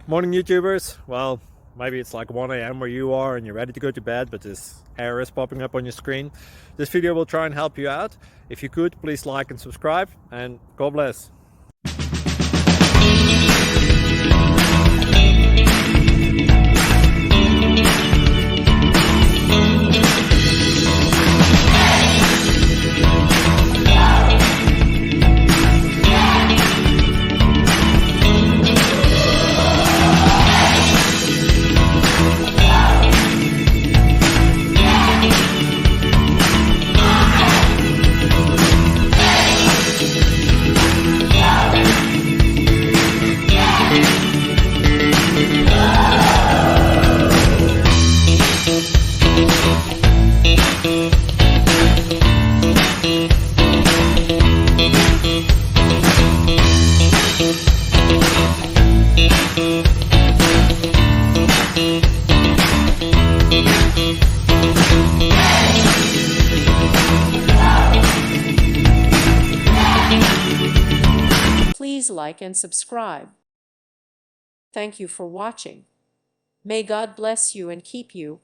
Morning YouTubers. Well, maybe it's like 1 a.m. where you are and you're ready to go to bed, but this error is popping up on your screen. This video will try and help you out. If you could, please like and subscribe, and God bless. Please like and subscribe. Thank you for watching. May God bless you and keep you.